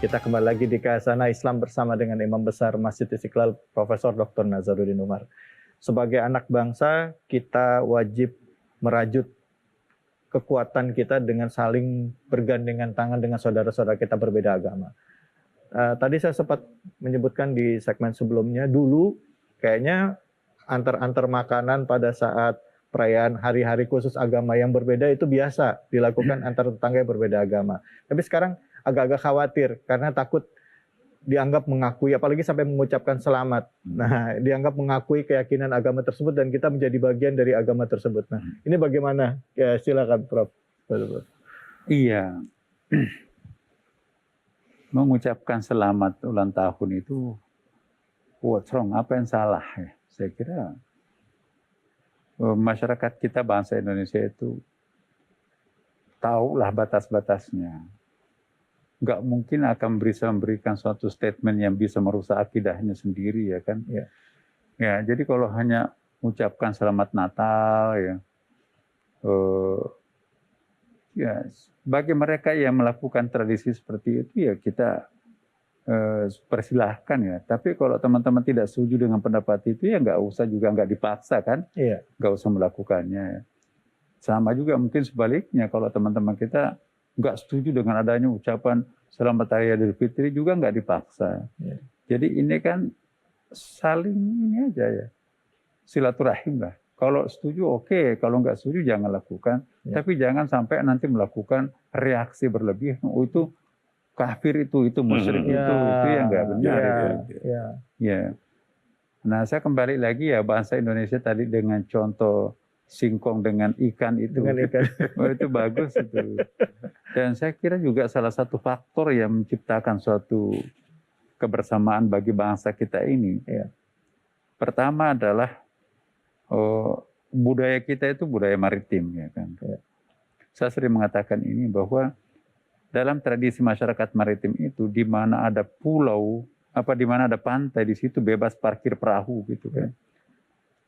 Kita kembali lagi di Khasanah Islam bersama dengan Imam Besar Masjid Istiqlal, Profesor Dr. Nazaruddin Umar. Sebagai anak bangsa, kita wajib merajut kekuatan kita dengan saling bergandengan tangan dengan saudara-saudara kita berbeda agama. Tadi saya sempat menyebutkan di segmen sebelumnya, dulu kayaknya antar-antar makanan pada saat perayaan hari-hari khusus agama yang berbeda itu biasa dilakukan antar tetangga yang berbeda agama. Tapi sekarang agak-agak khawatir karena takut dianggap mengakui, apalagi sampai mengucapkan selamat. Nah, dianggap mengakui keyakinan agama tersebut dan kita menjadi bagian dari agama tersebut. Nah, ini bagaimana? Ya, silakan, Prof. Iya, mengucapkan selamat ulang tahun itu what's wrong? Apa yang salah? Saya kira masyarakat kita bangsa Indonesia itu tahulah batas-batasnya. Nggak mungkin akan bisa memberikan suatu statement yang bisa merusak akidahnya sendiri, ya kan? Ya. Ya, jadi kalau hanya mengucapkan selamat Natal, ya, bagi mereka yang melakukan tradisi seperti itu, ya kita persilahkan ya. Tapi kalau teman-teman tidak setuju dengan pendapat itu, ya nggak usah juga, nggak dipaksa kan? Iya. Nggak usah melakukannya. Sama juga mungkin sebaliknya, kalau teman-teman kita nggak setuju dengan adanya ucapan Selamat Hari Idul Fitri juga nggak dipaksa. Ya. Jadi ini kan saling ini aja ya, silaturahim lah. Kalau setuju oke, kalau nggak setuju jangan lakukan. Ya. Tapi jangan sampai nanti melakukan reaksi berlebih. Oh itu kafir itu musyrik Ya. itu yang nggak benar. Ya. Itu. Ya. Ya. Nah saya kembali lagi ya bahasa Indonesia tadi dengan contoh singkong dengan ikan itu. Dengan ikan. Oh, itu bagus itu. Dan saya kira juga salah satu faktor yang menciptakan suatu kebersamaan bagi bangsa kita ini. Ya. Pertama adalah budaya kita itu budaya maritim, ya kan. Ya. Saya sering mengatakan ini bahwa dalam tradisi masyarakat maritim itu di mana ada pulau, di mana ada pantai, di situ bebas parkir perahu gitu kan. Ya.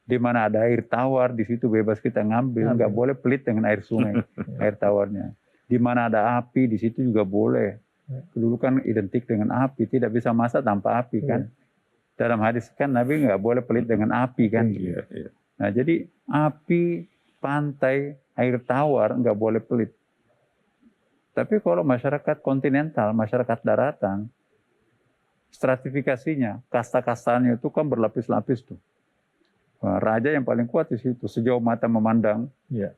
Di mana ada air tawar, di situ bebas kita ngambil, nggak boleh pelit dengan air sungai, air tawarnya. Di mana ada api, di situ juga boleh. Dulu kan identik dengan api, tidak bisa masak tanpa api kan. Dalam hadis kan Nabi nggak boleh pelit dengan api kan. Nah jadi api, pantai, air tawar nggak boleh pelit. Tapi kalau masyarakat kontinental, masyarakat daratan, stratifikasinya, kasta-kastanya itu kan berlapis-lapis tuh. Raja yang paling kuat di situ, sejauh mata memandang,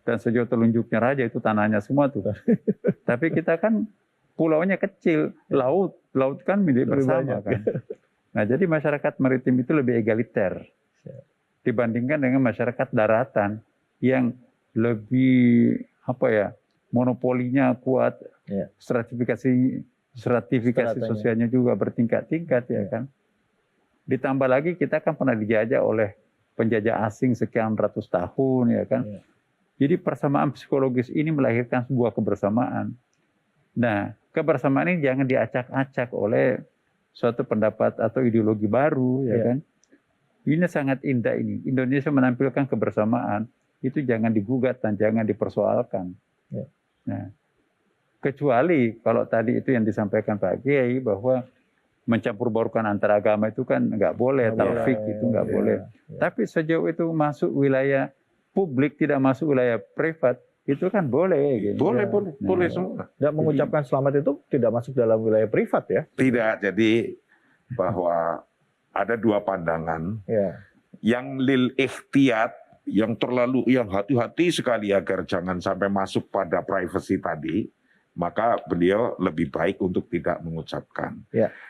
dan sejauh telunjuknya raja itu tanahnya semua tuh. Tapi kita kan pulaunya kecil, laut kan milik bersama kan. Nah jadi masyarakat maritim itu lebih egaliter dibandingkan dengan masyarakat daratan yang lebih monopolinya kuat, stratifikasi sosialnya juga bertingkat-tingkat ya kan. Ditambah lagi kita kan pernah dijajah oleh penjajah asing sekian ratus tahun ya kan. Jadi persamaan psikologis ini melahirkan sebuah kebersamaan. Nah, kebersamaan ini jangan diacak-acak oleh suatu pendapat atau ideologi baru ya kan. Ini sangat indah ini. Indonesia menampilkan kebersamaan itu jangan digugat dan jangan dipersoalkan. Nah, kecuali kalau tadi itu yang disampaikan Pak Kiai bahwa mencampur baurkan antara agama itu kan nggak boleh, taufik itu nggak boleh. Tapi sejauh itu masuk wilayah publik, tidak masuk wilayah privat, itu kan boleh. Gitu. Boleh semua. Dan mengucapkan selamat itu tidak masuk dalam wilayah privat ya? Tidak, jadi bahwa ada dua pandangan. Yang lil ikhtiyat, yang hati-hati sekali agar jangan sampai masuk pada privacy tadi, maka beliau lebih baik untuk tidak mengucapkan.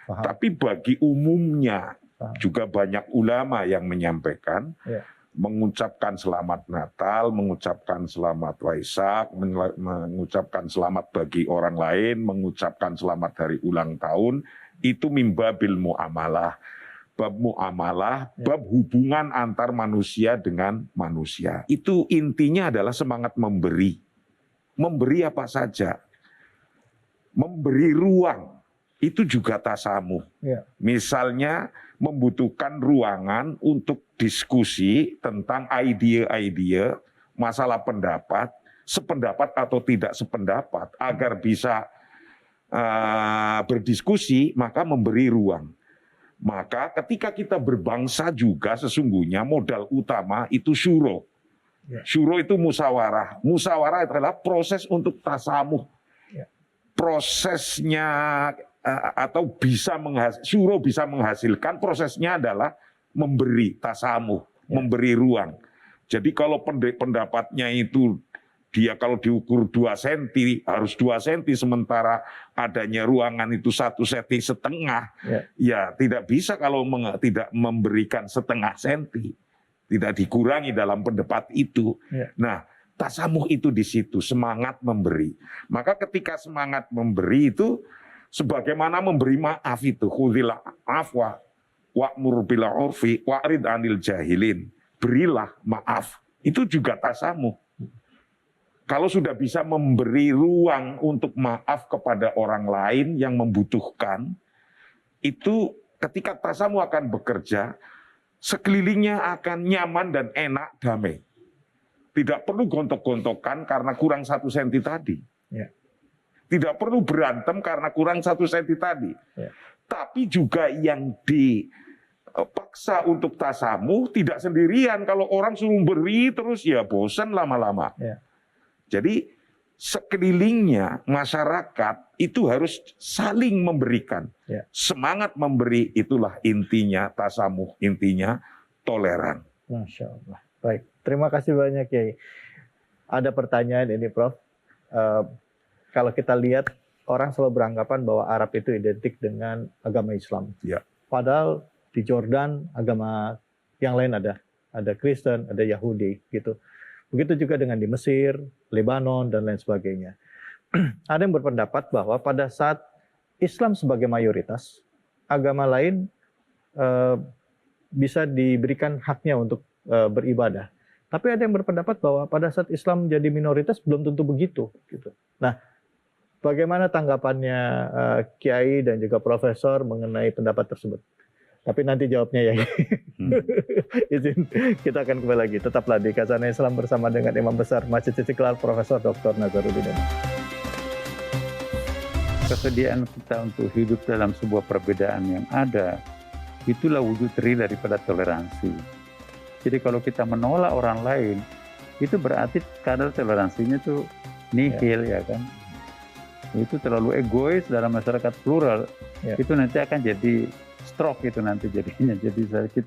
Tapi bagi umumnya juga banyak ulama yang menyampaikan mengucapkan selamat Natal, mengucapkan selamat Waisak, mengucapkan selamat bagi orang lain, mengucapkan selamat hari ulang tahun, itu mimbabil muamalah. Bab muamalah, bab hubungan antar manusia dengan manusia. Itu intinya adalah semangat memberi. Memberi apa saja. Memberi ruang, itu juga tasamuh. Misalnya membutuhkan ruangan untuk diskusi tentang ide-ide, masalah pendapat, sependapat atau tidak sependapat, agar bisa berdiskusi, maka memberi ruang. Maka ketika kita berbangsa juga sesungguhnya modal utama itu syuro. Syuro itu musyawarah. Musyawarah adalah proses untuk tasamuh. Prosesnya atau syuro bisa menghasilkan, prosesnya adalah memberi tasamuh, memberi ruang. Jadi kalau pendapatnya itu dia kalau diukur 2 cm harus 2 cm, sementara adanya ruangan itu 1,5 cm, ya tidak bisa kalau tidak memberikan 0,5 cm, tidak dikurangi dalam pendapat itu. Nah, tasamuh itu di situ, semangat memberi. Maka ketika semangat memberi itu, sebagaimana memberi maaf itu, khudhil afwa wa'mur bil 'urfi wa'rid 'anil jahilin, berilah maaf, itu juga tasamuh. Kalau sudah bisa memberi ruang untuk maaf kepada orang lain yang membutuhkan, itu ketika tasamuh akan bekerja, sekelilingnya akan nyaman dan enak, damai. Tidak perlu gontok-gontokan karena kurang 1 cm tadi. Tidak perlu berantem karena kurang 1 cm tadi. Tapi juga yang dipaksa untuk tasamuh tidak sendirian. Kalau orang suruh beri terus ya bosan lama-lama. Jadi sekelilingnya masyarakat itu harus saling memberikan. Semangat memberi itulah intinya tasamuh, intinya toleran. Masya Allah. Baik, terima kasih banyak Kiai. Ada pertanyaan ini Prof. Kalau kita lihat orang selalu beranggapan bahwa Arab itu identik dengan agama Islam. Padahal di Jordan agama yang lain ada Kristen, ada Yahudi gitu. Begitu juga dengan di Mesir, Lebanon, dan lain sebagainya. Ada yang berpendapat bahwa pada saat Islam sebagai mayoritas, agama lain bisa diberikan haknya untuk beribadah. Tapi ada yang berpendapat bahwa pada saat Islam menjadi minoritas, belum tentu begitu. Gitu. Nah, bagaimana tanggapannya Kiai dan juga Profesor mengenai pendapat tersebut? Tapi nanti jawabnya ya. Izin, kita akan kembali lagi. Tetaplah di Khazanah Islam bersama dengan Imam Besar Masjid Istiqlal Profesor Dr. Nazarudin. Kesediaan kita untuk hidup dalam sebuah perbedaan yang ada, itulah wujud real daripada toleransi. Jadi kalau kita menolak orang lain, itu berarti kadar toleransinya itu nihil ya kan. Itu terlalu egois dalam masyarakat plural. Itu nanti akan jadi stroke itu nanti jadinya, jadi sakit